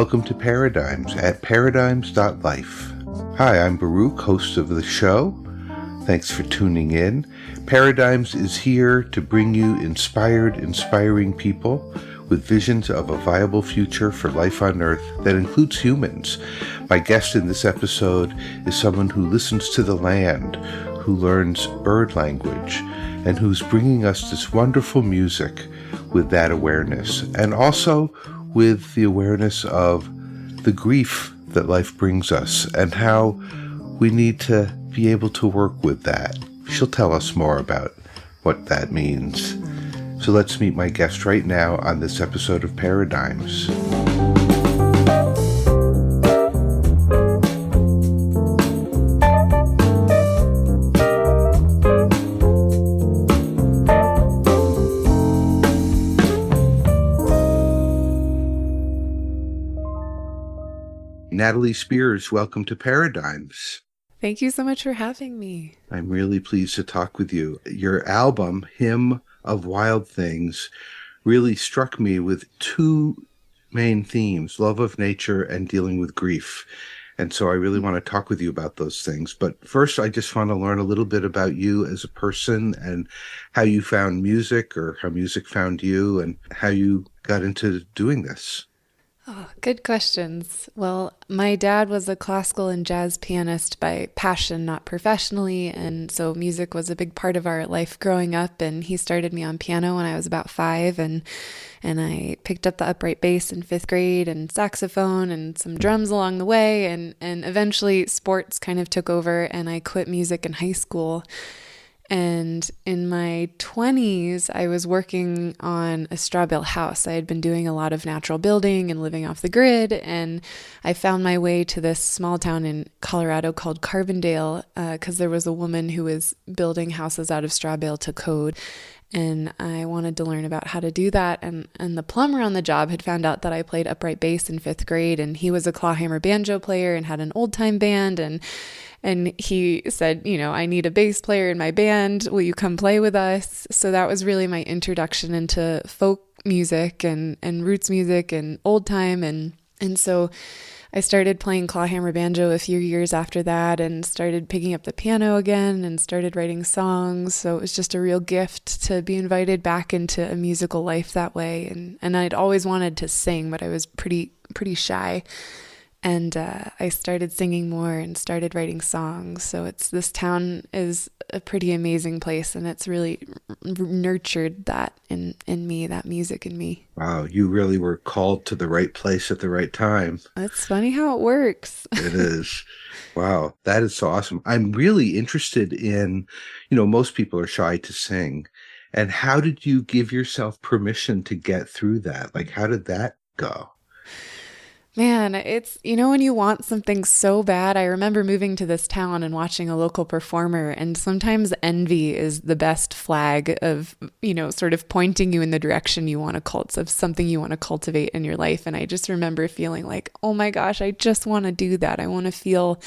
Welcome to Paradigms at paradigms.life. Hi, I'm Baruch, host of the show. Thanks for tuning in. Paradigms is here to bring you inspiring people with visions of a viable future for life on Earth that includes humans. My guest in this episode is someone who listens to the land, who learns bird language, and who's bringing us this wonderful music with that awareness, and also with the awareness of the grief that life brings us and how we need to be able to work with that. She'll tell us more about what that means. So let's meet my guest right now on this episode of Paradigms. Natalie Spears, welcome to Paradigms. Thank you so much for having me. I'm really pleased to talk with you. Your album, Hymn of Wild Things, really struck me with two main themes, love of nature and dealing with grief. And so I really want to talk with you about those things. But first, I just want to learn a little bit about you as a person and how you found music, or how music found you, and how you got into doing this. Oh, good questions. Well, my dad was a classical and jazz pianist by passion, not professionally, and so music was a big part of our life growing up, and he started me on piano when I was about 5, and I picked up the upright bass in 5th grade, and saxophone and some drums along the way, and eventually sports kind of took over, and I quit music in high school. And in my 20s, I was working on a straw bale house. I had been doing a lot of natural building and living off the grid, and I found my way to this small town in Colorado called Carbondale because there was a woman who was building houses out of straw bale to code, and I wanted to learn about how to do that. And the plumber on the job had found out that I played upright bass in 5th grade, and he was a clawhammer banjo player and had an old-time band, and he said, I need a bass player in my band. Will you come play with us? So that was really my introduction into folk music and roots music and old time. And so I started playing clawhammer banjo a few years after that, and started picking up the piano again and started writing songs. So it was just a real gift to be invited back into a musical life that way. And I'd always wanted to sing, but I was pretty shy. And I started singing more and started writing songs. So this town is a pretty amazing place, and it's really nurtured that in me, that music in me. Wow, you really were called to the right place at the right time. It's funny how it works. It is. Wow, that is so awesome. I'm really interested in, most people are shy to sing. And how did you give yourself permission to get through that? Like, how did that go? Man, it's, when you want something so bad. I remember moving to this town and watching a local performer, and sometimes envy is the best flag of, sort of pointing you in the direction you want to of something you want to cultivate in your life. And I just remember feeling like, oh my gosh, I just want to do that. I want to feel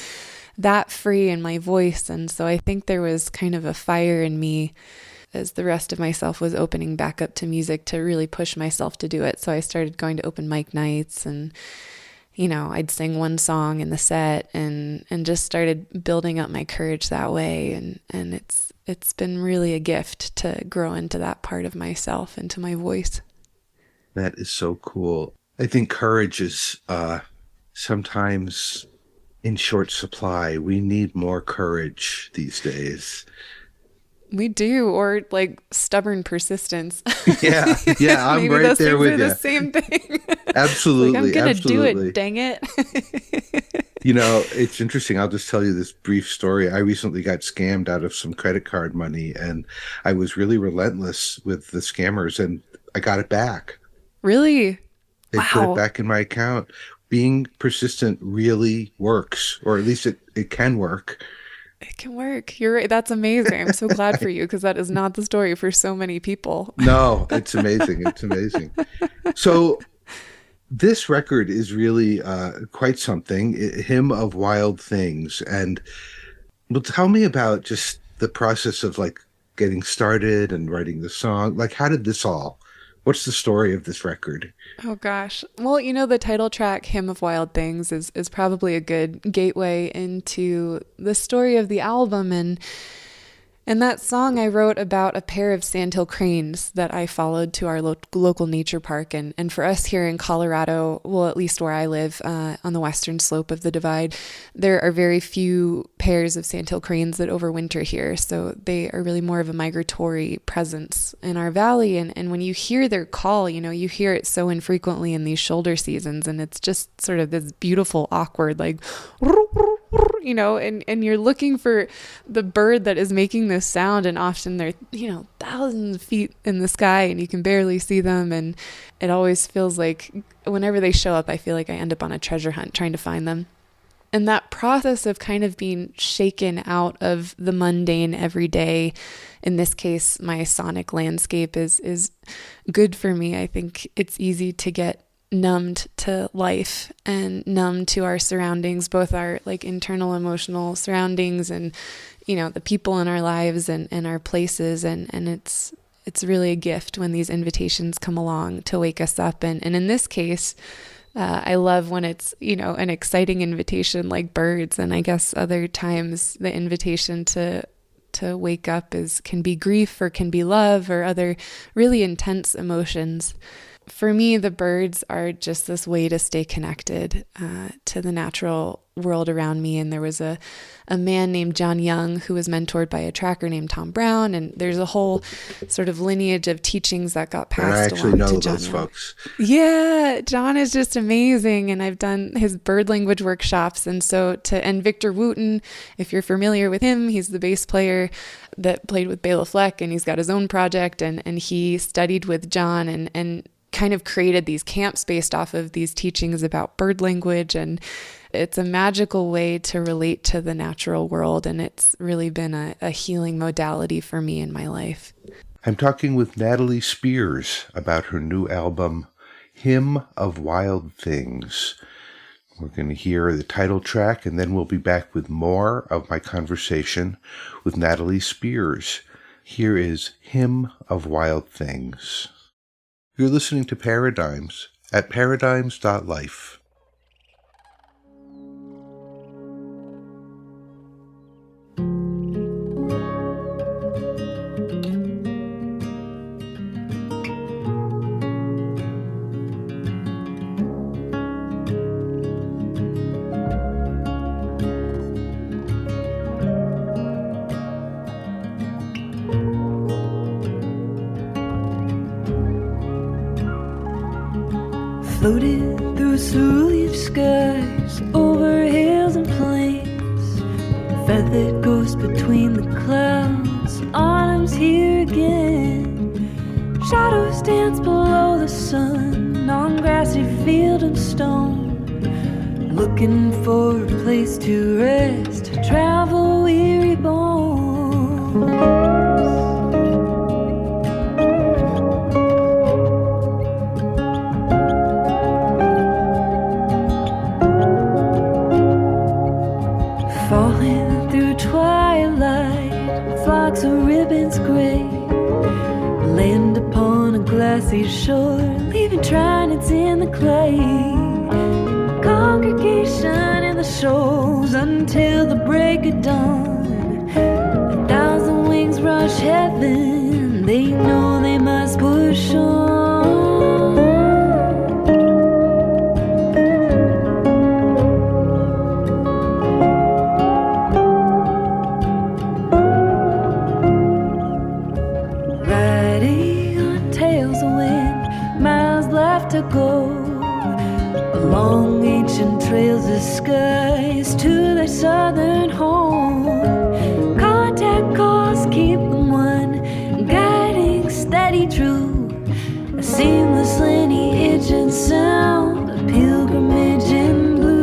that free in my voice. And so I think there was kind of a fire in me as the rest of myself was opening back up to music to really push myself to do it. So I started going to open mic nights, and I'd sing one song in the set and just started building up my courage that way. And it's been really a gift to grow into that part of myself, into my voice. That is so cool. I think courage is sometimes in short supply. We need more courage these days. We do, or like stubborn persistence. Yeah, I'm right there with you. Maybe those things are the same thing. Absolutely, I'm going to do it, dang it. It's interesting. I'll just tell you this brief story. I recently got scammed out of some credit card money, and I was really relentless with the scammers, and I got it back. Really? They put it back in my account. Being persistent really works, or at least it can work. It can work. You're right. That's amazing. I'm so glad for you, because that is not the story for so many people. No, it's amazing. It's amazing. So this record is really quite something, Hymn of Wild Things. And well, tell me about just the process of like getting started and writing the song. Like, how did this all What's the story of this record? Oh gosh. Well, the title track, Hymn of Wild Things, is probably a good gateway into the story of the album. And that song I wrote about a pair of sandhill cranes that I followed to our local nature park. And for us here in Colorado, well, at least where I live, on the western slope of the divide, there are very few pairs of sandhill cranes that overwinter here. So they are really more of a migratory presence in our valley. And when you hear their call, you hear it so infrequently in these shoulder seasons. And it's just sort of this beautiful, awkward, like, and you're looking for the bird that is making this sound, and often they're, thousands of feet in the sky and you can barely see them. And it always feels like whenever they show up, I feel like I end up on a treasure hunt trying to find them. And that process of kind of being shaken out of the mundane everyday, in this case, my sonic landscape is good for me. I think it's easy to get numbed to life and numb to our surroundings, both our like internal emotional surroundings and, the people in our lives and our places. And it's really a gift when these invitations come along to wake us up. And in this case, I love when it's, an exciting invitation like birds. And I guess other times the invitation to wake up can be grief or can be love or other really intense emotions. For me, the birds are just this way to stay connected to the natural world around me. And there was a man named John Young who was mentored by a tracker named Tom Brown. And there's a whole sort of lineage of teachings that got passed along to John. I actually know those folks. Yeah, John is just amazing. And I've done his bird language workshops. And Victor Wooten, if you're familiar with him, he's the bass player that played with Bela Fleck, and he's got his own project. And he studied with John and kind of created these camps based off of these teachings about bird language. And it's a magical way to relate to the natural world. And it's really been a healing modality for me in my life. I'm talking with Natalie Spears about her new album, Hymn of Wild Things. We're going to hear the title track, and then we'll be back with more of my conversation with Natalie Spears. Here is Hymn of Wild Things. You're listening to Paradigms at paradigms.life. Floated through cerulean skies, over hills and plains, feathered ghost between the clouds. Autumn's here again. Shadows dance below the sun on grassy field and stone, looking for a place to rest, travel weary bones. Falling through twilight, flocks of ribbons gray land upon a glassy shore, leaving trinets in the clay. Congregation in the shoals until the break of dawn. 1,000 wings rush heaven, they know they must push on. To go along ancient trails of skies to their southern home. Contact calls keep them one, guiding steady true. A seamless lineage and sound, a pilgrimage in blue.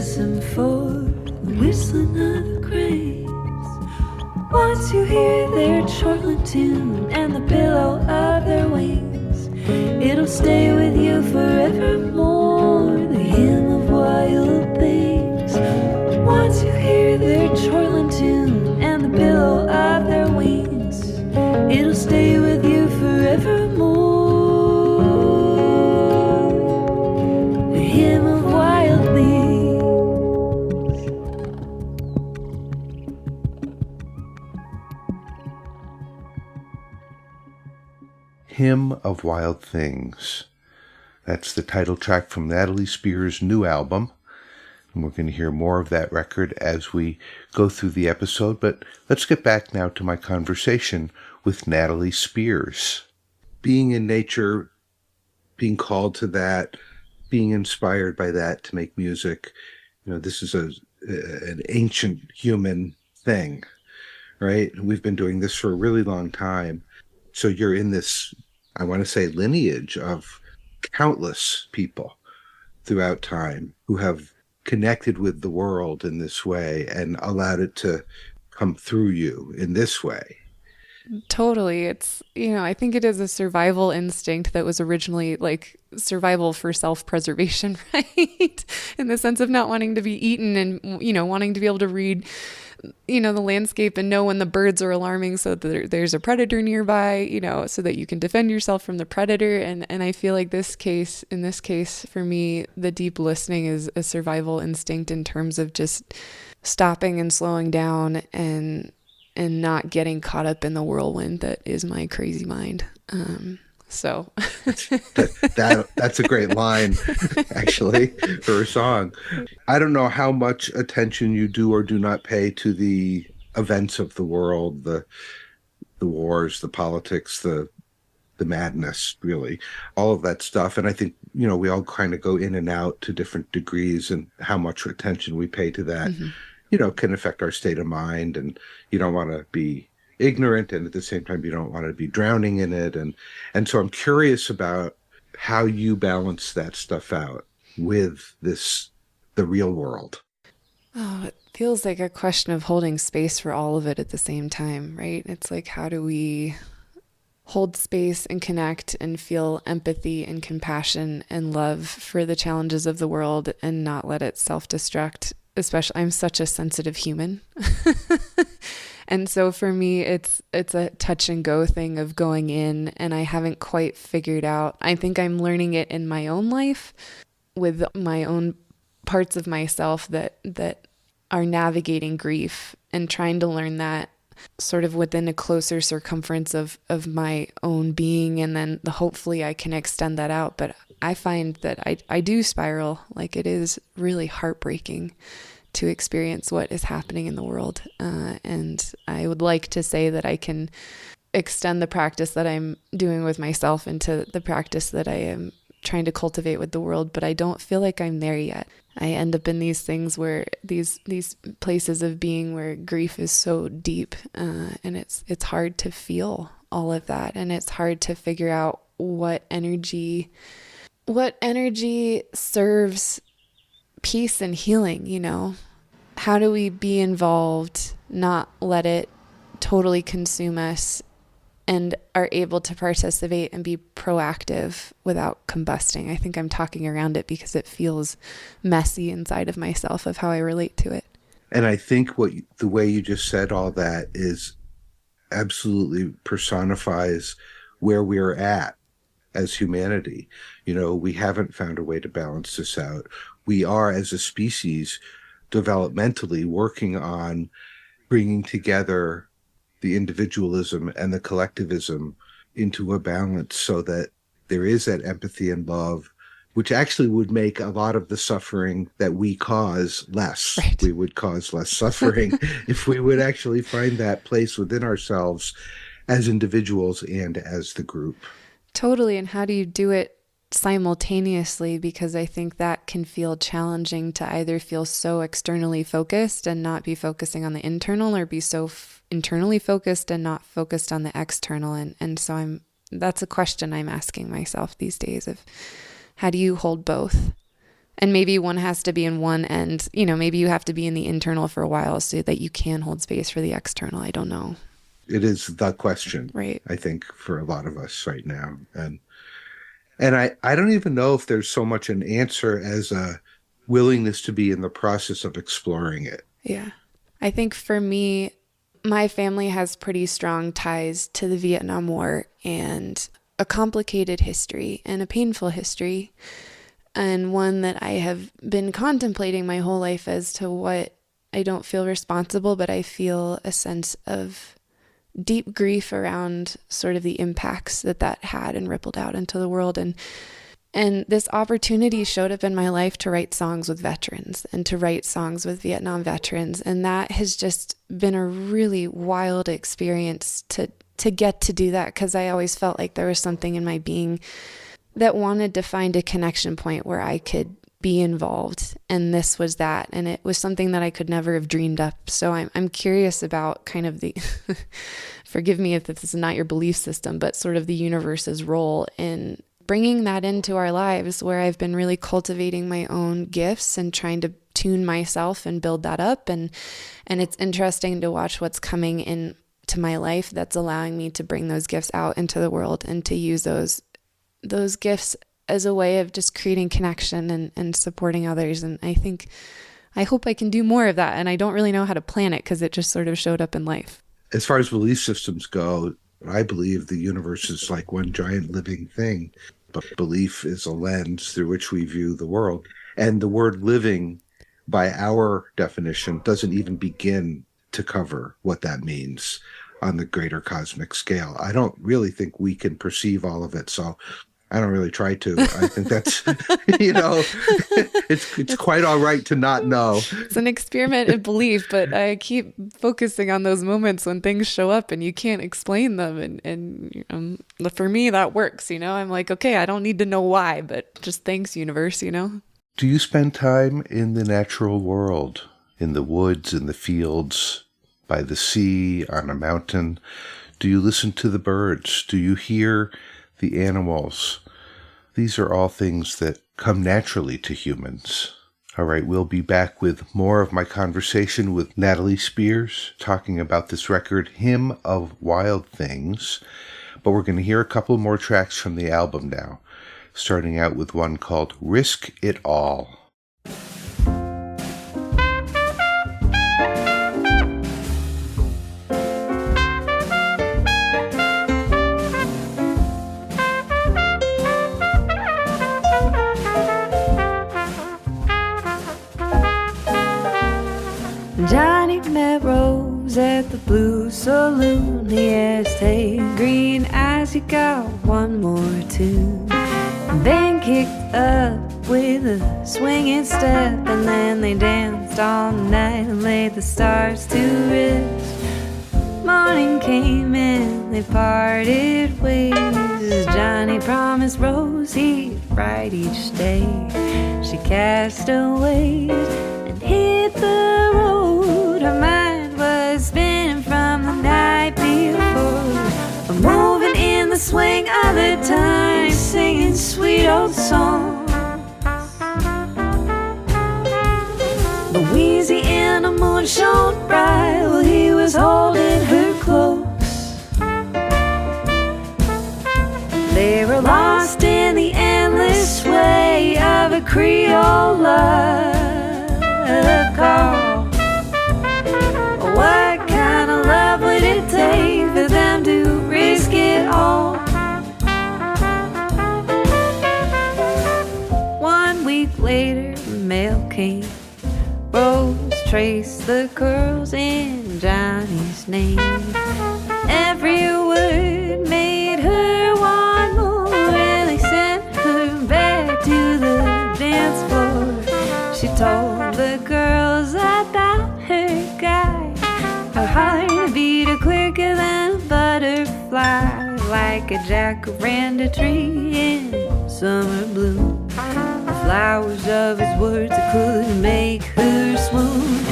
listen for the whistling of the cranes. Once you hear their chortling tune and the billow of their wings, it'll stay with you forevermore, the hymn of wild things. Once you hear their chortling tune and the billow of their wings, it'll stay with you forevermore, the hymn of wild things. Hymn of Wild Things. That's the title track from Natalie Spears' new album. And we're going to hear more of that record as we go through the episode. But let's get back now to my conversation with Natalie Spears. Being in nature, being called to that, being inspired by that to make music, this is an ancient human thing, right? We've been doing this for a really long time. So you're in this, I want to say, lineage of countless people throughout time who have connected with the world in this way and allowed it to come through you in this way. Totally. It's, I think it is a survival instinct that was originally like survival for self-preservation, right? In the sense of not wanting to be eaten and, wanting to be able to read, the landscape and know when the birds are alarming so that there's a predator nearby, so that you can defend yourself from the predator. And I feel like in this case, for me, the deep listening is a survival instinct in terms of just stopping and slowing down and not getting caught up in the whirlwind that is my crazy mind. So that's a great line, actually, for a song. I don't know how much attention you do or do not pay to the events of the world, the wars, the politics, the madness, really, all of that stuff. And I think, we all kind of go in and out to different degrees, and how much attention we pay to that, can affect our state of mind. And you don't want to be ignorant, and at the same time you don't want to be drowning in it, and so I'm curious about how you balance that stuff out with the real world. Oh, it feels like a question of holding space for all of it at the same time, right? It's like, how do we hold space and connect and feel empathy and compassion and love for the challenges of the world and not let it self-destruct? Especially, I'm such a sensitive human. And so for me, it's a touch and go thing of going in, and I haven't quite figured out. I think I'm learning it in my own life with my own parts of myself that are navigating grief, and trying to learn that sort of within a closer circumference of my own being. And then hopefully I can extend that out. But I find that I do spiral. Like, it is really heartbreaking to experience what is happening in the world. And I would like to say that I can extend the practice that I'm doing with myself into the practice that I am trying to cultivate with the world, but I don't feel like I'm there yet. I end up in these things where these places of being where grief is so deep, and it's hard to feel all of that, and it's hard to figure out what energy serves peace and healing. How do we be involved, not let it totally consume us, and are able to participate and be proactive without combusting? I think I'm talking around it because it feels messy inside of myself of how I relate to it. And I think the way you just said all that is absolutely personifies where we're at as humanity. We haven't found a way to balance this out. We are, as a species, developmentally working on bringing together the individualism and the collectivism into a balance so that there is that empathy and love, which actually would make a lot of the suffering that we cause less. Right. We would cause less suffering if we would actually find that place within ourselves as individuals and as the group. Totally. And how do you do it simultaneously? Because I think that can feel challenging to either feel so externally focused and not be focusing on the internal, or be so internally focused and not focused on the external. And so that's a question I'm asking myself these days of how do you hold both And maybe one has to be in one end, you know, maybe you have to be in the internal for a while so that you can hold space for the external. I don't know. It is the question, Right. I think, for a lot of us right now. And I don't even know if there's so much an answer as a willingness to be in the process of exploring it. Yeah. I think for me, my family has pretty strong ties to the Vietnam War and a complicated history and a painful history, and one that I have been contemplating my whole life as to what I don't feel responsible, but I feel a sense of deep grief around sort of the impacts that had and rippled out into the world. And this opportunity showed up in my life to write songs with veterans and to write songs with Vietnam veterans. And that has just been a really wild experience to get to do that, because I always felt like there was something in my being that wanted to find a connection point where I could be involved. And this was that. And it was something that I could never have dreamed up. So I'm curious about kind of the, forgive me if this is not your belief system, but sort of the universe's role in bringing that into our lives, where I've been really cultivating my own gifts and trying to tune myself and build that up. And it's interesting to watch what's coming into my life that's allowing me to bring those gifts out into the world and to use those gifts as a way of just creating connection and supporting others. And I hope I can do more of that. And I don't really know how to plan it because it just sort of showed up in life. As far as belief systems go, I believe the universe is like one giant living thing, but belief is a lens through which we view the world. And the word living, by our definition, doesn't even begin to cover what that means on the greater cosmic scale. I don't really think we can perceive all of it, so I don't really try to. I think that's, it's quite all right to not know. It's an experiment in belief, but I keep focusing on those moments when things show up and you can't explain them. And for me, that works, I'm like, okay, I don't need to know why, but just thanks, universe, Do you spend time in the natural world, in the woods, in the fields, by the sea, on a mountain? Do you listen to the birds? Do you hear the animals? These are all things that come naturally to humans. All right, we'll be back with more of my conversation with Natalie Spears, talking about this record, Hymn of Wild Things. But we're going to hear a couple more tracks from the album now, starting out with one called Risk It All. Johnny met Rose at the Blue Saloon. He asked, hey, green eyes, you got one more tune. Then kicked up with a swinging step, and then they danced all night and laid the stars to rest. Morning came and they parted ways. Johnny promised Rose he'd write each day. She cast away and hit the road. Her mind was spinning from the night before, moving in the swing of the time, singing sweet old songs. Louise in the moon shone bright while he was holding her close. They were lost in the endless sway of a Creole love call. What kind of love would it take for them to risk it all? 1 week later, the mail came. Rose traced the curls in Johnny's name. Every word made her want more, and they sent her back to the dance floor. She told the girls about her guy. Her heart beat quicker than a butterfly, like a jacaranda tree in summer bloom. The flowers of his words could make her swoon.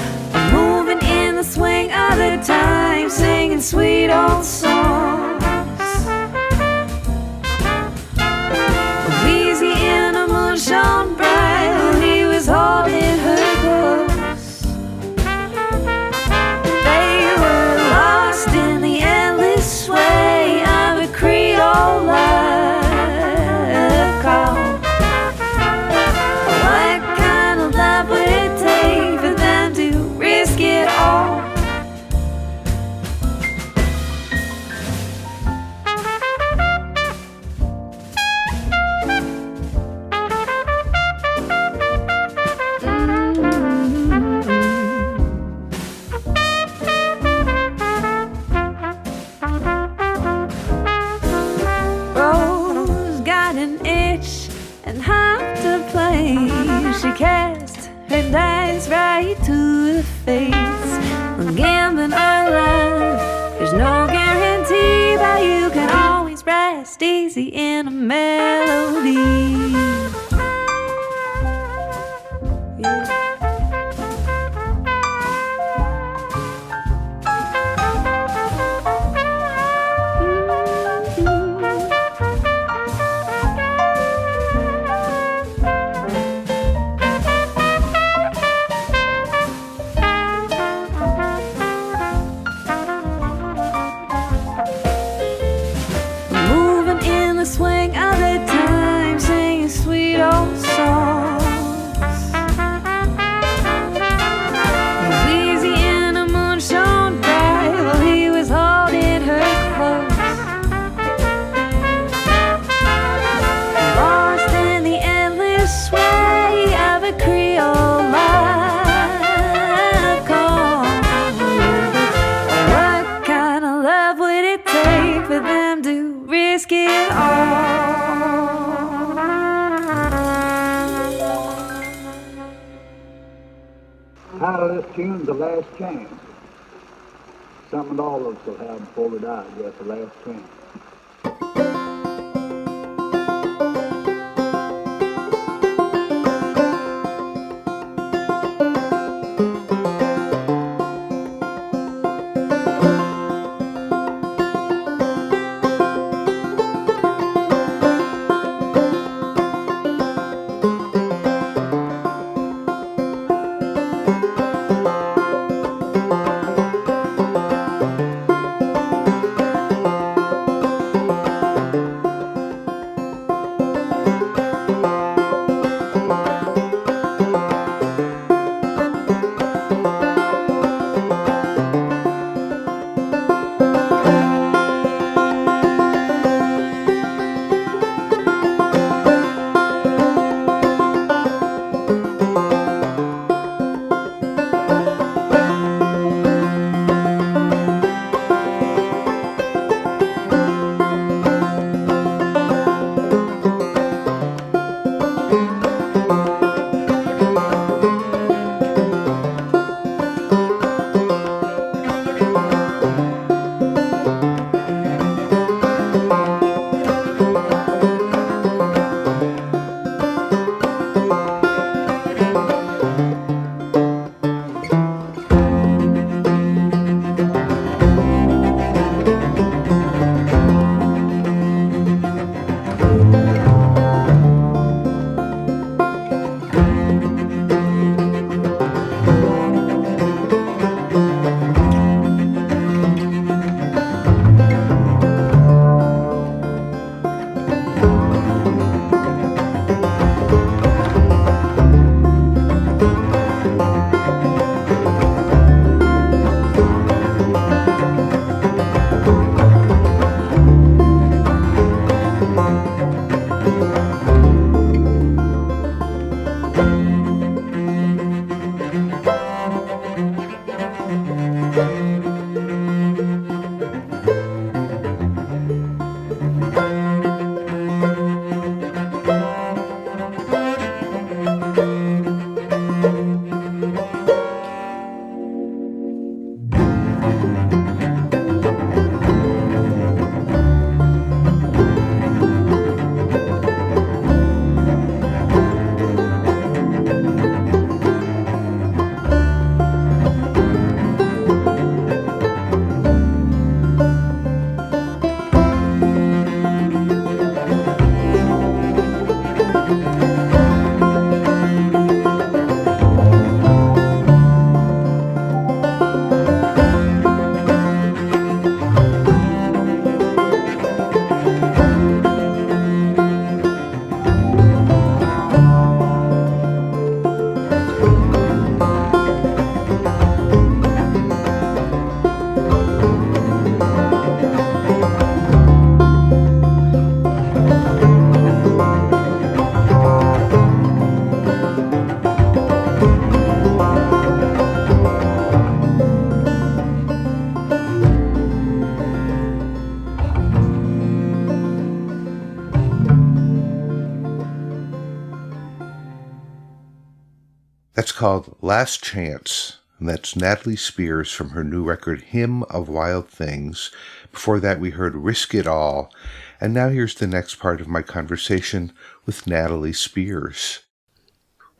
Moving in the swing of the time, singing sweet old songs. Easy in the moon shone bright, he Title of this tune's The Last Chance. Something all of us will have before we die, I guess, the last chance. That's called Last Chance, and that's Natalie Spears from her new record, Hymn of Wild Things. Before that, we heard Risk It All. And now here's the next part of my conversation with Natalie Spears.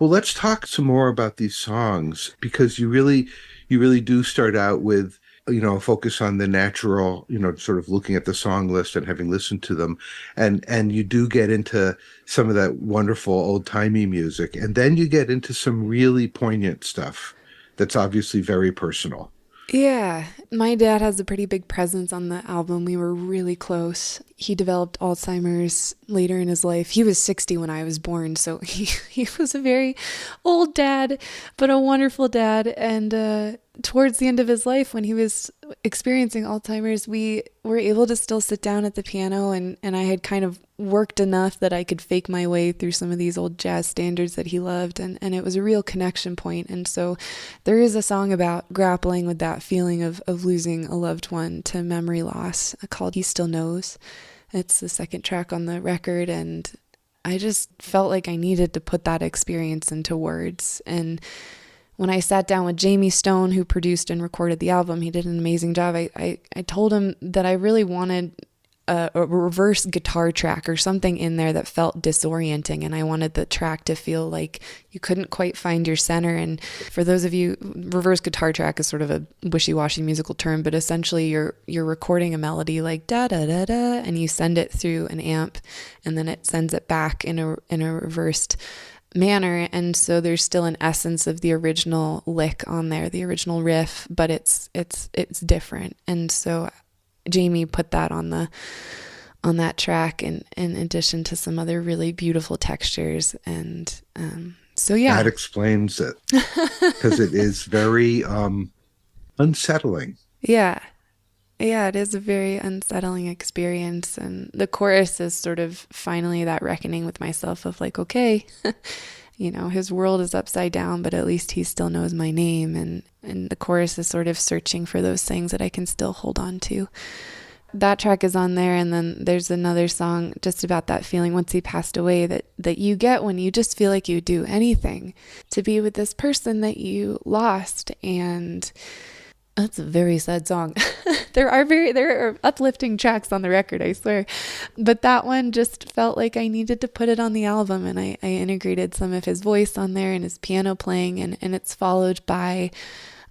Well, let's talk some more about these songs, because you really do start out with, a focus on the natural, sort of looking at the song list and having listened to them. And you do get into some of that wonderful old-timey music. And then you get into some really poignant stuff that's obviously very personal. Yeah, my dad has a pretty big presence on the album. We were really close. He developed Alzheimer's later in his life. He was 60 when I was born, so he was a very old dad, but a wonderful dad. And towards the end of his life, when he was experiencing Alzheimer's, we were able to still sit down at the piano, and I had kind of worked enough that I could fake my way through some of these old jazz standards that he loved, and it was a real connection point. And so there is a song about grappling with that feeling of losing a loved one to memory loss called He Still Knows. It's the second track on the record, and I just felt like I needed to put that experience into words. And when I sat down with Jamie Stone, who produced and recorded the album, he did an amazing job. I told him that I really wanted a reverse guitar track or something in there that felt disorienting. And I wanted the track to feel like you couldn't quite find your center. And for those of you, reverse guitar track is sort of a wishy-washy musical term, but essentially you're recording a melody like da da da da, and you send it through an amp, and then it sends it back in a reversed manner. And so there's still an essence of the original lick on there, the original riff, but it's different. And so Jamie put that on that track, in addition to some other really beautiful textures. And so yeah, that explains it, because it is very unsettling. Yeah, it is a very unsettling experience. And the chorus is sort of finally that reckoning with myself of like, okay, his world is upside down, but at least he still knows my name. And the chorus is sort of searching for those things that I can still hold on to. That track is on there. And then there's another song just about that feeling once he passed away that you get when you just feel like you do anything to be with this person that you lost. And that's a very sad song. There are uplifting tracks on the record, I swear. But that one just felt like I needed to put it on the album, and I integrated some of his voice on there and his piano playing, and it's followed by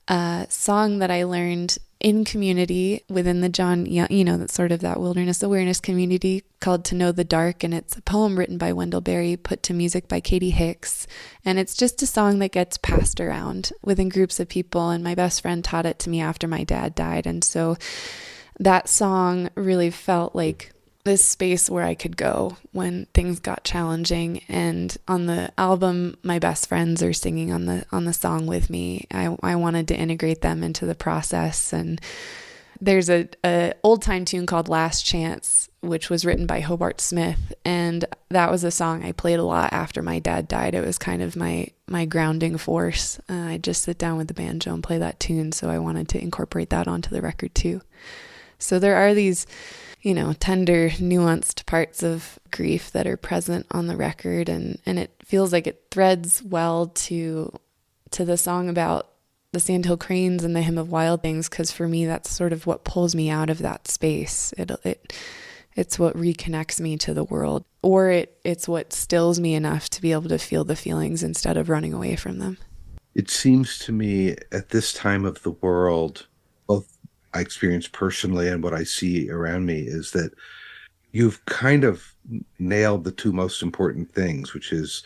a song that I learned in community within the John Young, that's sort of that wilderness awareness community, called To Know the Dark. And it's a poem written by Wendell Berry, put to music by Katie Hicks. And it's just a song that gets passed around within groups of people. And my best friend taught it to me after my dad died. And so that song really felt like this space where I could go when things got challenging. And on the album, my best friends are singing on the song with me. I wanted to integrate them into the process. And there's a old time tune called Last Chance, which was written by Hobart Smith. And that was a song I played a lot after my dad died. It was kind of my grounding force. I'd just sit down with the banjo and play that tune. So I wanted to incorporate that onto the record too. So there are these tender, nuanced parts of grief that are present on the record. And it feels like it threads well to the song about the Sandhill Cranes and the Hymn of Wild Things, because for me, that's sort of what pulls me out of that space. It's what reconnects me to the world, or it's what stills me enough to be able to feel the feelings instead of running away from them. It seems to me at this time of the world, both I experience personally and what I see around me, is that you've kind of nailed the two most important things, which is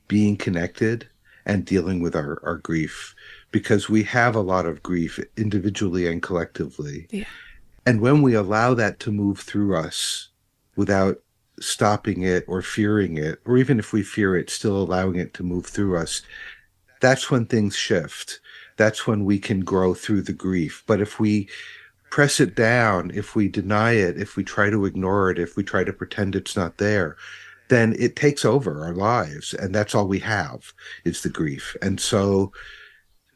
being connected and dealing with our grief, because we have a lot of grief individually and collectively. Yeah. And when we allow that to move through us without stopping it or fearing it, or even if we fear it, still allowing it to move through us, that's when things shift. That's when we can grow through the grief. But if we press it down, if we deny it, if we try to ignore it, if we try to pretend it's not there, then it takes over our lives. And that's all we have is the grief. And so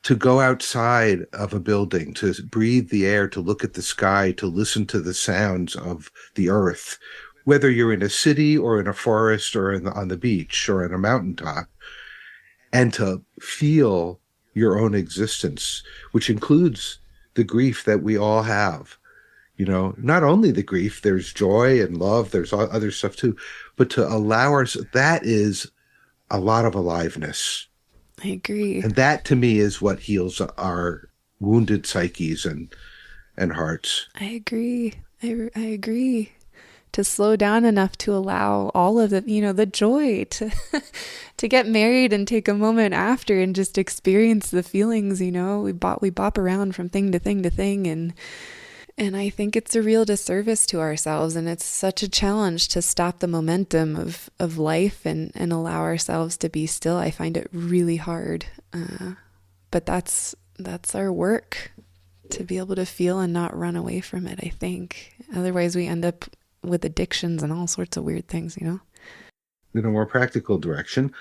to go outside of a building, to breathe the air, to look at the sky, to listen to the sounds of the earth, whether you're in a city or in a forest or on the beach or in a mountaintop, and to feel your own existence, which includes the grief that we all have. Not only the grief, there's joy and love, there's other stuff too, but to allow that is a lot of aliveness. I agree. And that to me is what heals our wounded psyches and hearts. I agree. I agree. To slow down enough to allow all of the, the joy to to get married and take a moment after and just experience the feelings. We bop around from thing to thing to thing, and I think it's a real disservice to ourselves, and it's such a challenge to stop the momentum of life and allow ourselves to be still. I find it really hard, but that's our work, to be able to feel and not run away from it, I think. Otherwise we end up with addictions and all sorts of weird things, In a more practical direction,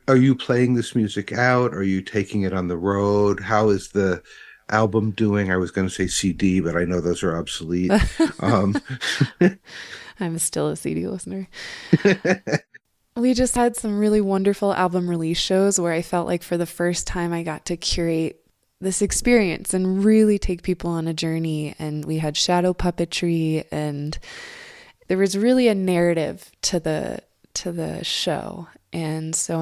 are you playing this music out? Are you taking it on the road? How is the album doing? I was going to say CD, but I know those are obsolete. I'm still a CD listener. We just had some really wonderful album release shows where I felt like for the first time I got to curate this experience and really take people on a journey. And we had shadow puppetry, and there was really a narrative to the show. And so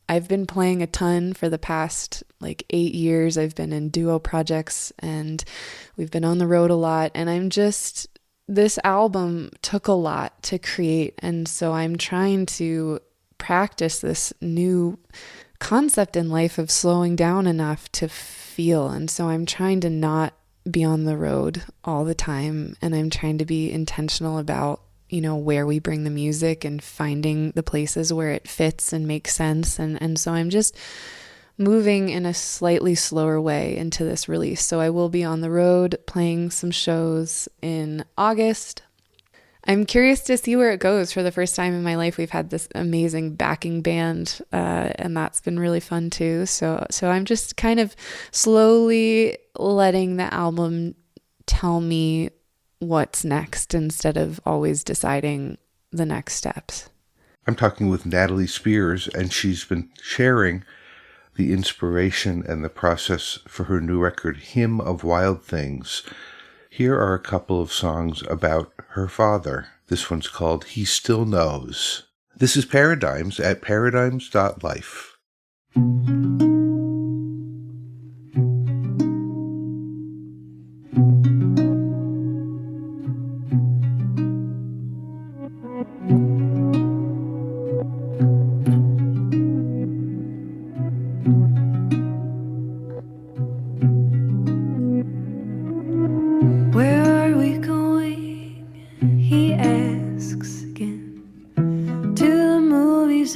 I've been playing a ton for the past like 8 years. I've been in duo projects and we've been on the road a lot. And this album took a lot to create. And so I'm trying to practice this new concept in life of slowing down enough to feel. And so I'm trying to not be on the road all the time. And I'm trying to be intentional about, where we bring the music and finding the places where it fits and makes sense. And so I'm just moving in a slightly slower way into this release. So I will be on the road playing some shows in August. I'm curious to see where it goes. For the first time in my life, we've had this amazing backing band, and that's been really fun too. So I'm just kind of slowly letting the album tell me what's next instead of always deciding the next steps. I'm talking with Natalie Spears, and she's been sharing the inspiration and the process for her new record, Hymn of Wild Things. Here are a couple of songs about her father. This one's called He Still Knows. This is Paradigms at paradigms.life.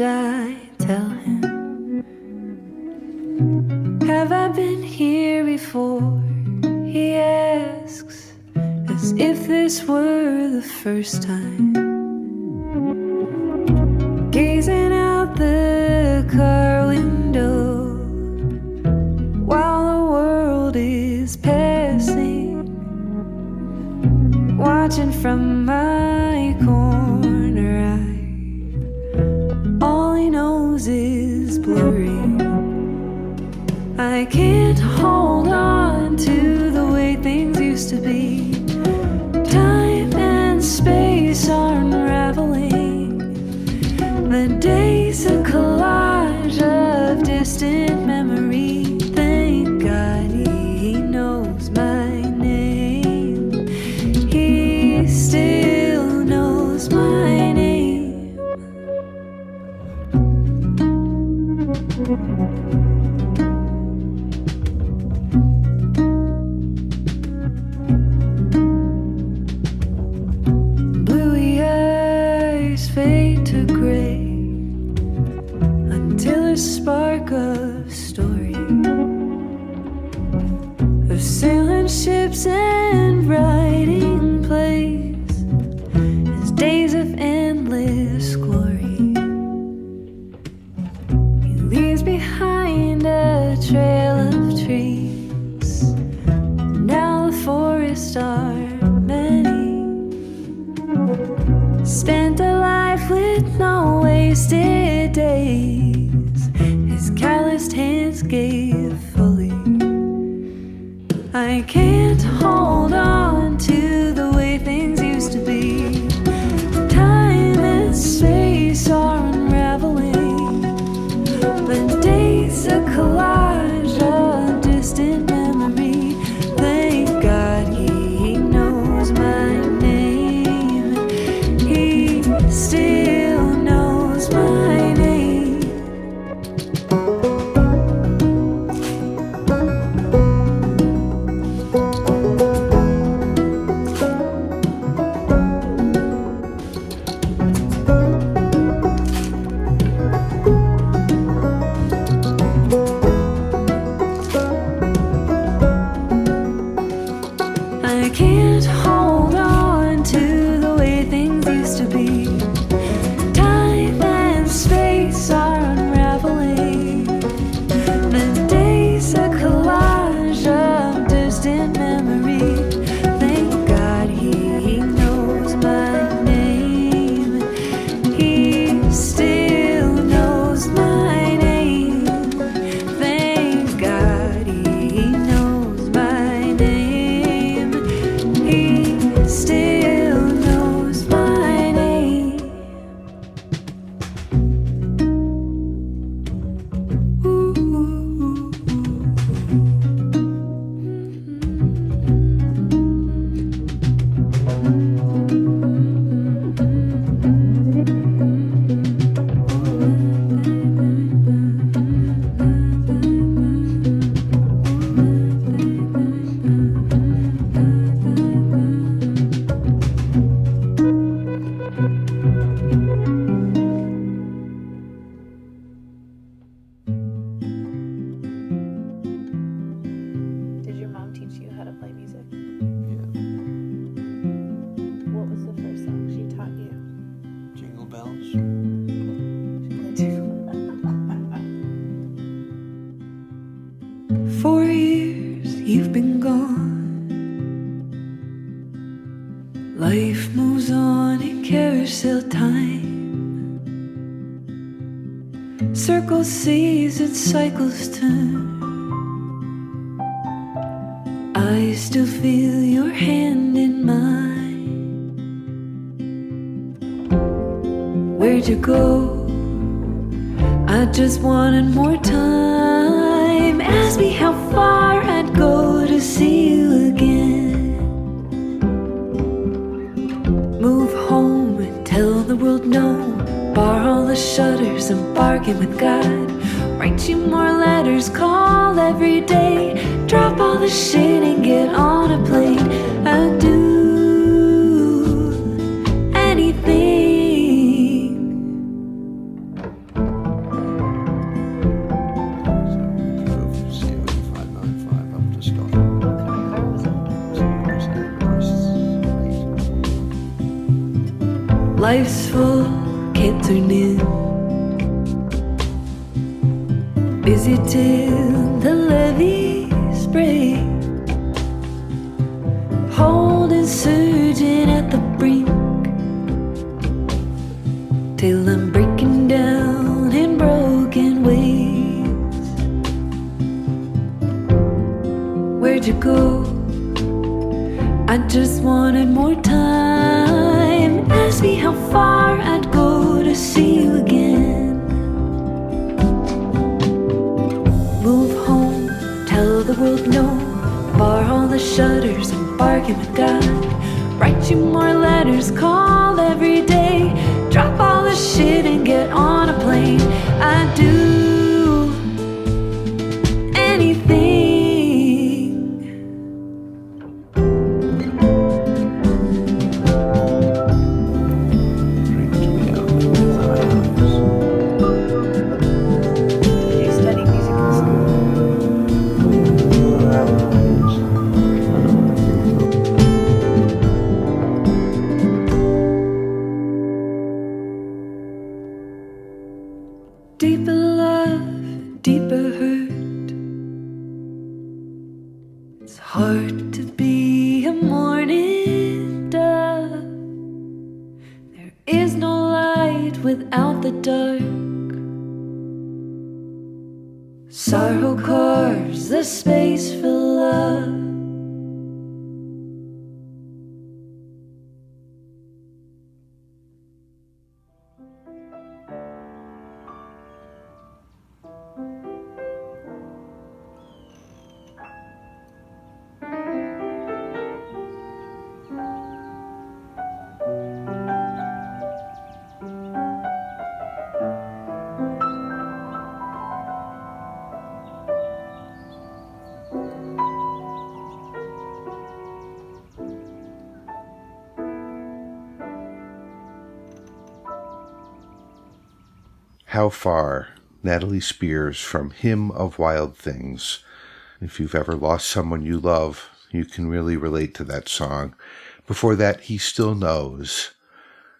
I tell him, have I been here before? He asks, as if this were the first time. Gazing out the car window while the world is passing, watching from my corner eye. All he knows is blurry. I can't hold on to the way things used to be. Time and space are unraveling. The day's a collage of distant memory. Thank God he knows my name. He still knows my name. Bluey eyes fade to gray until a spark of story of sailing ships and writing plays as days of endless glory. Leaves behind a trail of trees. Now the forests are many. Spent a life with no wasted days. His calloused hands gave fully. I can't hold on to the way things used to be. Time and space are unraveling. The day's a collage of distant memory. Thank God he knows my name. He still knows my name. play music. Yeah. What was the first song she taught you? Jingle bells. 4 years you've been gone. Life moves on in carousel time. Circle sees its cycles turn. I still feel your hand in mine. Where'd you go? I just wanted more time. Ask me how far I'd go to see you again. Move home and tell the world no. Bar all the shutters and bargain with God. Write you more letters, call every day. Drop all the shit and get on a plane. I'd do anything. So we drove COE595 up to Scotland. What kind of car was it? Life's full, can't turn in. Busy till the levees break. Holding, surging at the brink. Till I'm breaking down in broken ways. Where'd you go? I just wanted more time. Ask me how far I'd go to see you again. Move home, tell the world no. Bar all the shutters and bargain with God. Write you more letters, call every day. Drop all the shit and get on a plane. I'd do anything. Drink me up with thy eyes. Did you study music in school? Deeper love, deeper hurt. It's hard to be a morning dove. There is no light without the dark. Sorrow carves the space for love. How Far, Natalie Spears from Hymn of Wild Things. If you've ever lost someone you love, you can really relate to that song. Before that, He Still Knows.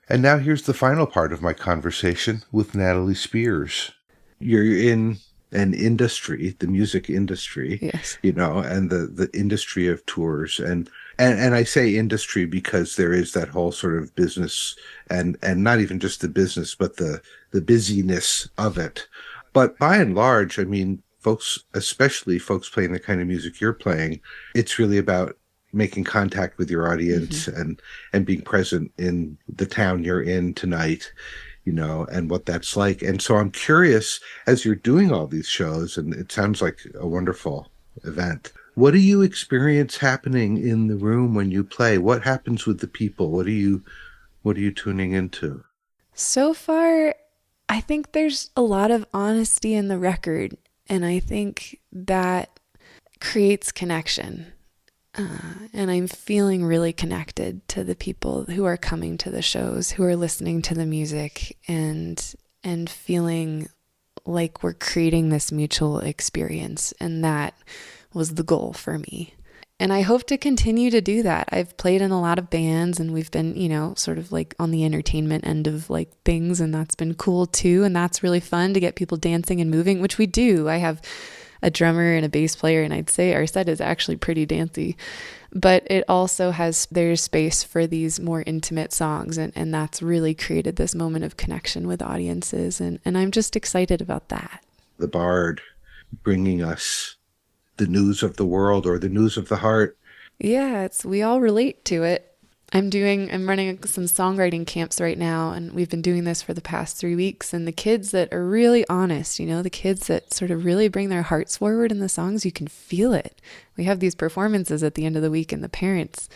And now here's the final part of my conversation with Natalie Spears. You're in an industry, the music industry, Yes. you know, and the industry of tours. And I say industry because there is that whole sort of business and not even just the business, but the busyness of it. But by and large, I mean, folks, especially folks playing the kind of music you're playing, it's really about making contact with your audience and being present in the town you're in tonight, you know, and what that's like. And so I'm curious, as you're doing all these shows, and it sounds like a wonderful event, what do you experience happening in the room when you play? What happens with the people? What are you tuning into? So far, I think there's a lot of honesty in the record, and I think that creates connection. And I'm feeling really connected to the people who are coming to the shows, who are listening to the music, and feeling like we're creating this mutual experience. And that was the goal for me. And I hope to continue to do that. I've played in a lot of bands and we've been, sort of like on the entertainment end of like things, and that's been cool too. And that's really fun to get people dancing and moving, which we do. I have a drummer and a bass player, and I'd say our set is actually pretty dancey. But it also there's space for these more intimate songs, and that's really created this moment of connection with audiences. And I'm just excited about that. The Bard bringing us the news of the world or the news of the heart. Yeah, we all relate to it. I'm running some songwriting camps right now, and we've been doing this for the past 3 weeks. And the kids that are really honest, the kids that sort of really bring their hearts forward in the songs, you can feel it. We have these performances at the end of the week, and the parents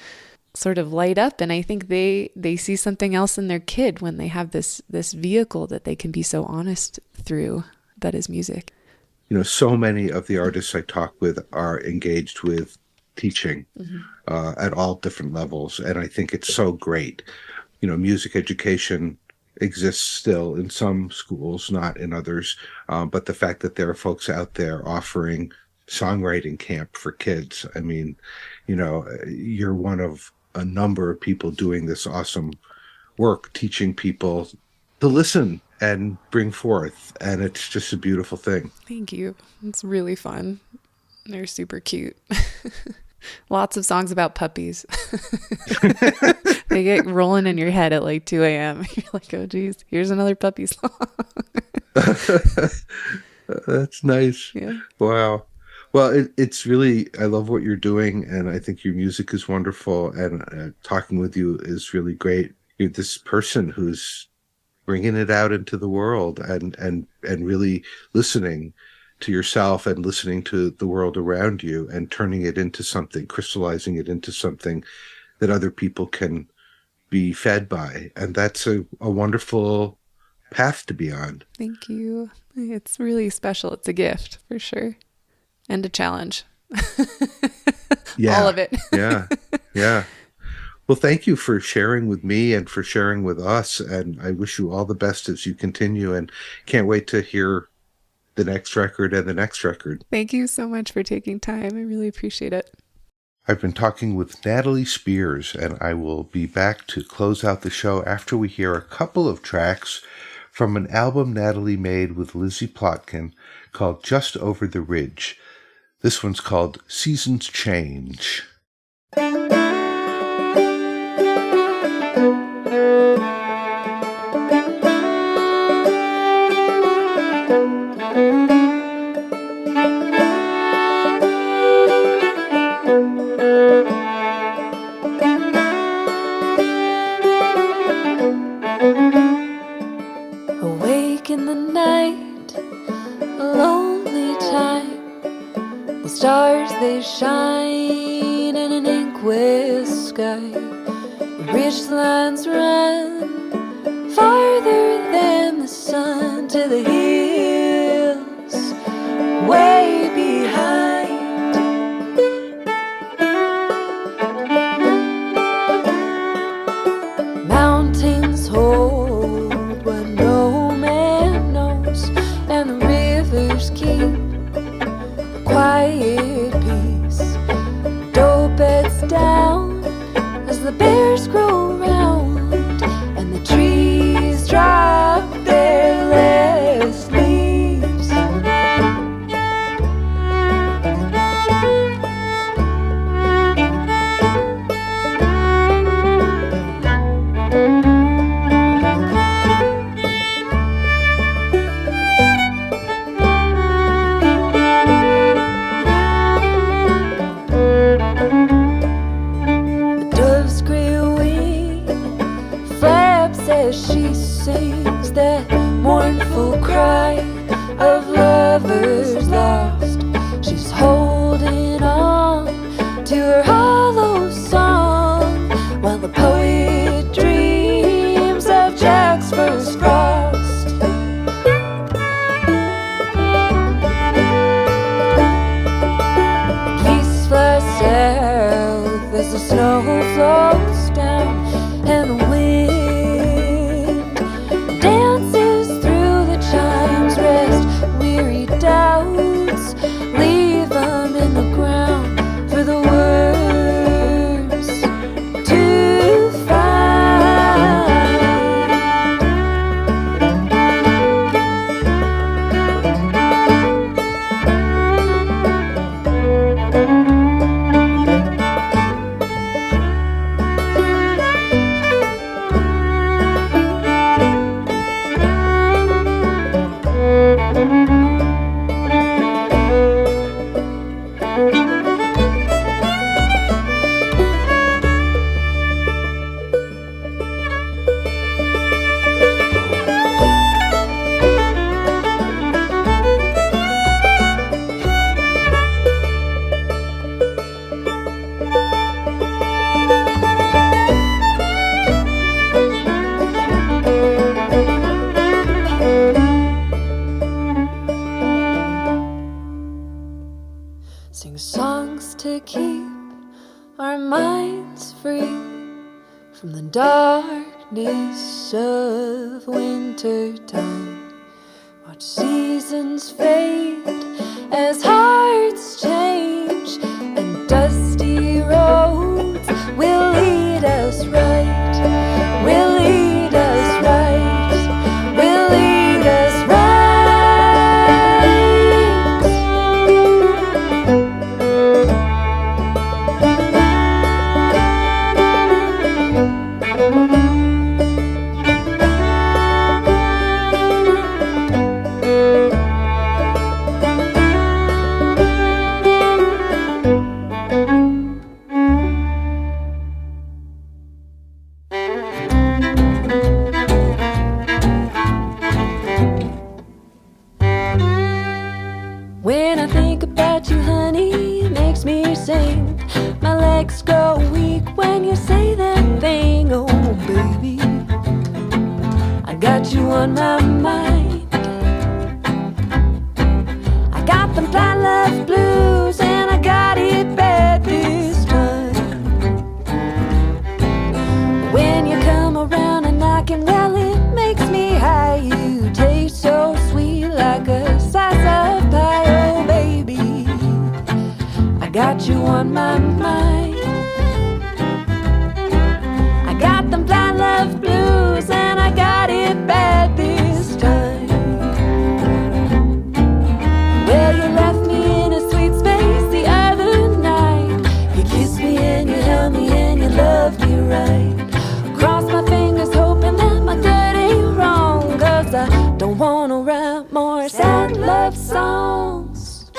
sort of light up. And I think they see something else in their kid when they have this vehicle that they can be so honest through, that is music. So many of the artists I talk with are engaged with teaching at all different levels. And I think it's so great. Music education exists still in some schools, not in others. But the fact that there are folks out there offering songwriting camp for kids, I mean, you're one of a number of people doing this awesome work, teaching people to listen and bring forth. And it's just a beautiful thing. Thank you. It's really fun. They're super cute. Lots of songs about puppies. They get rolling in your head at like 2 a.m. You're like, oh, geez, here's another puppy song. That's nice. Yeah. Wow. Well, it's really, I love what you're doing, and I think your music is wonderful, and talking with you is really great. You're this person who's bringing it out into the world and really listening to yourself and listening to the world around you and turning it into something, crystallizing it into something that other people can be fed by. And that's a wonderful path to be on. Thank you. It's really special. It's a gift for sure. And a challenge. Yeah. All of it. Yeah. Yeah. Well, thank you for sharing with me and for sharing with us. And I wish you all the best as you continue, and can't wait to hear the next record and the next record. Thank you so much for taking time. I really appreciate it. I've been talking with Natalie Spears, and I will be back to close out the show after we hear a couple of tracks from an album Natalie made with Lizzie Plotkin called Just Over the Ridge. This one's called Seasons Change. Awake in the night, a lonely time. The stars they shine in an ink-west sky. The ridge lines run farther than the sun to the hills way behind. Mountains hold what no man knows, and the rivers keep quiet peace. Dope beds down as the bears grow round, and the trees drop their last leaves. As she sings that mournful cry of lovers lost, she's holding on to her hollow song while the poet dreams of Jack's first frost. Geese fly south as the snow floats down, and the wind dances through the chimes. Rest weary doubts, leave them in the ground for the world our minds free from the darkness of winter time. Watch seasons fade as hearts change, and dusty roads will lead us right, will lead us right, will lead us right. When I think about you, honey, it makes me sing. My legs go weak when you say that thing. Oh, baby, I got you on my mind. I got them blind love blues, and I got it bad this time. When you come around and knocking, well, it makes me high. You taste so sweet like a slice of pie. Oh, baby, I got you on my mind. I got them blind love blues, and I got it bad this time. Well, you left me in a sweet space the other night. You kissed me and you held me and you loved me right. Cross my fingers hoping that my gut ain't wrong, 'cause I don't wanna write more sad love songs.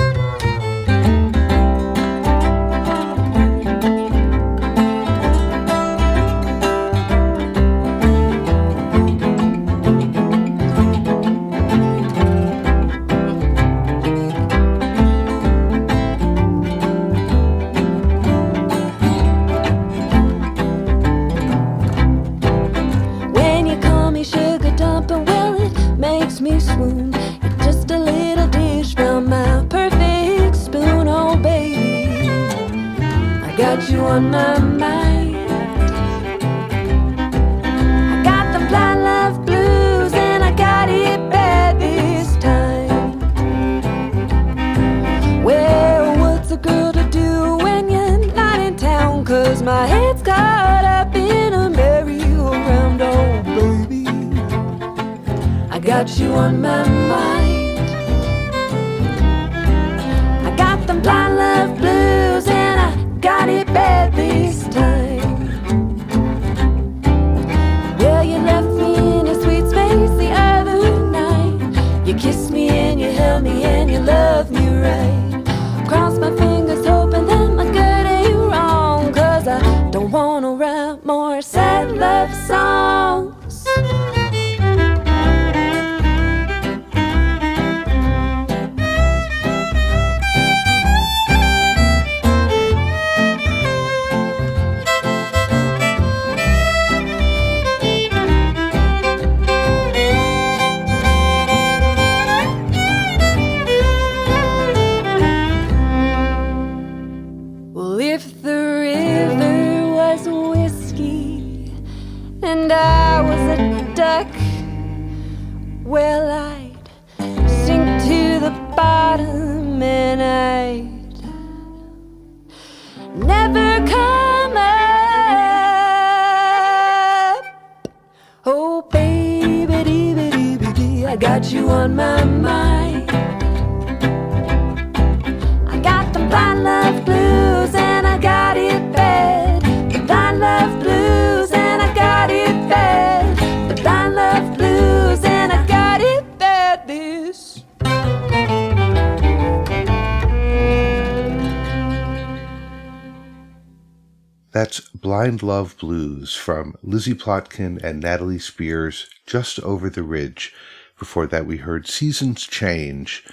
When you call me sugar dumping, well, it makes me swoon. You're just a little dish from my perfect spoon. Oh, baby, I got you on my mind. I got the blind love blues, and I got it bad this time. Well, what's a girl to do when you're not in town? 'Cause my head's caught up in a merry-go-round. Oh, baby, I got you on my mind. I got them blind love blues, and I got it bad this time. Well, you left me in a sweet space the other night. You kissed me and you held me and you loved me right. Cross my fingers hoping that my gut ain't wrong, 'cause I don't wanna write more sad love songs. Well, if the river was whiskey and I was a duck, well, I'd sink to the bottom and I'd never come up. Oh, baby, dee-ba-dee-ba-dee, I got you on my mind. I got the blind love blues, and I got it bad. The blind love blues, and I got it bad. The blind love blues, and I got it bad this. That's Blind Love Blues from Lizzie Plotkin and Natalie Spears, Just Over the Ridge. Before that, we heard Seasons Change.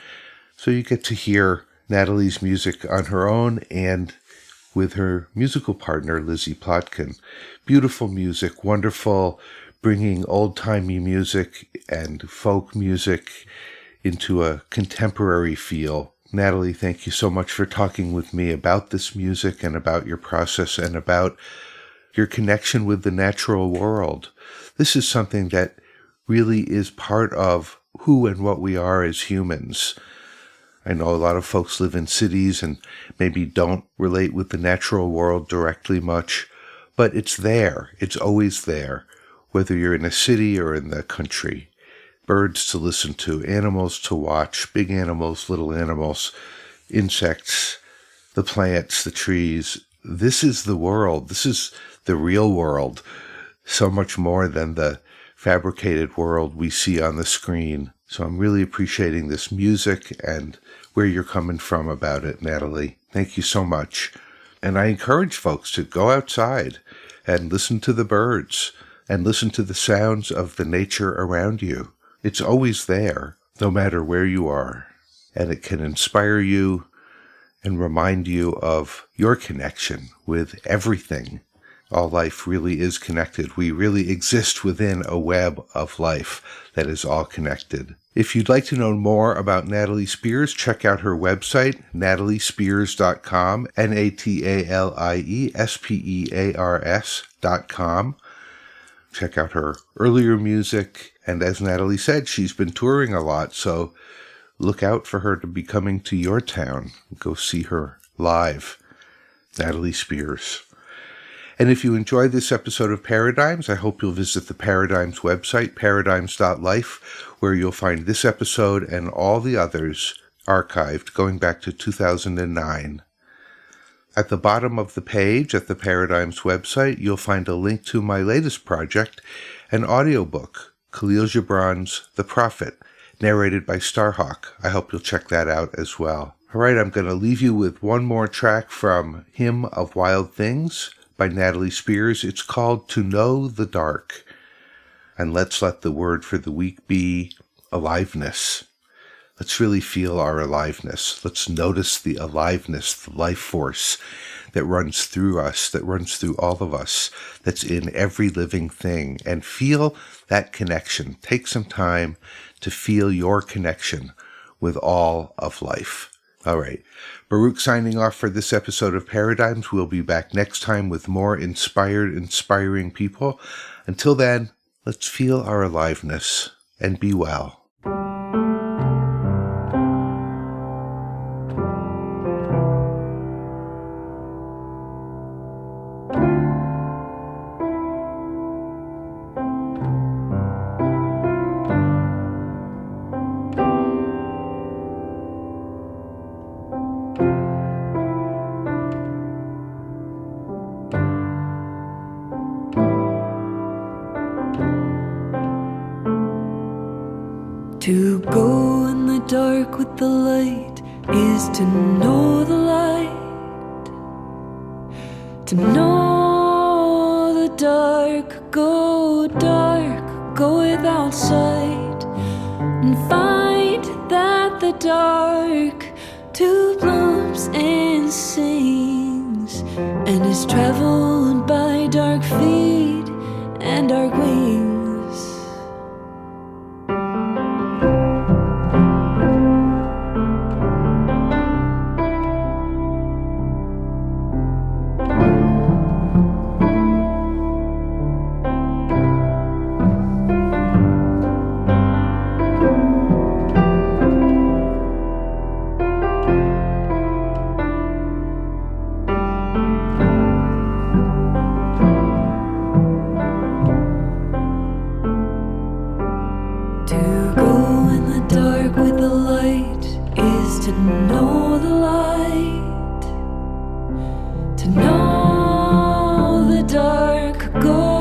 So you get to hear Natalie's music on her own and with her musical partner, Lizzie Plotkin. Beautiful music, wonderful, bringing old-timey music and folk music into a contemporary feel. Natalie, thank you so much for talking with me about this music and about your process and about your connection with the natural world. This is something that really is part of who and what we are as humans. I know a lot of folks live in cities and maybe don't relate with the natural world directly much, but it's there. It's always there, whether you're in a city or in the country. Birds to listen to, animals to watch, big animals, little animals, insects, the plants, the trees. This is the world. This is the real world. So much more than the fabricated world we see on the screen. So I'm really appreciating this music and where you're coming from about it, Natalie. Thank you so much. And I encourage folks to go outside and listen to the birds and listen to the sounds of the nature around you. It's always there, no matter where you are. And it can inspire you and remind you of your connection with everything. All life really is connected. We really exist within a web of life that is all connected. If you'd like to know more about Natalie Spears, check out her website, nataliespears.com, NATALIESPEARS.com. Check out her earlier music. And as Natalie said, she's been touring a lot, so look out for her to be coming to your town. Go see her live. Natalie Spears. And if you enjoyed this episode of Paradigms, I hope you'll visit the Paradigms website, paradigms.life, where you'll find this episode and all the others archived going back to 2009. At the bottom of the page at the Paradigms website, you'll find a link to my latest project, an audiobook, Khalil Gibran's The Prophet, narrated by Starhawk. I hope you'll check that out as well. All right, I'm going to leave you with one more track from Hymn of Wild Things by Natalie Spears. It's called To Know the Dark. And let's let the word for the week be aliveness. Let's really feel our aliveness. Let's notice the aliveness, the life force that runs through us, that runs through all of us, that's in every living thing, and feel that connection. Take some time to feel your connection with all of life. All right. Baruch signing off for this episode of Paradigms. We'll be back next time with more inspiring people. Until then, let's feel our aliveness and be well. To go in the dark with the light is to know the light. To know the dark, go without sight, and find that the dark too blooms and sings, and is traveled by dark feet and dark wings. To know the light, to know the dark, go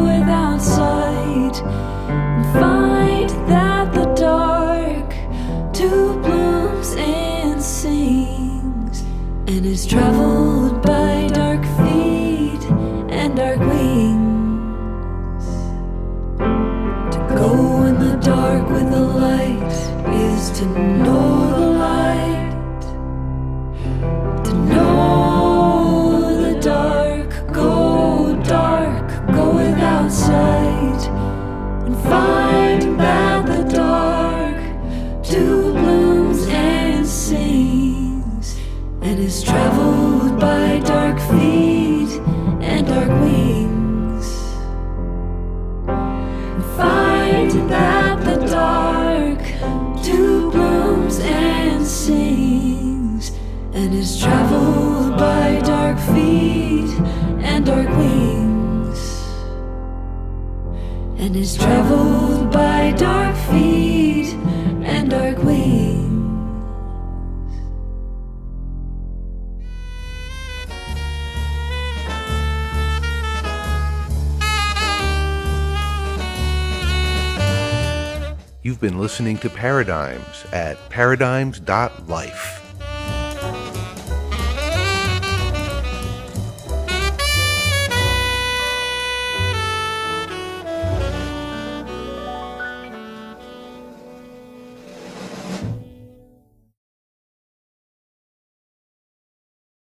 without sight, and find that the dark too blooms and sings, and is traveled by dark feet and dark wings. To go in the dark with the light is to know the light, to know the dark, go without sight, and find that the dark too blooms and dark feet and dark wings. Find that the dark too blooms and sings, and is traveled by dark feet and dark wings, and is traveled by dark feet and dark wings. You've been listening to Paradigms at paradigms.life.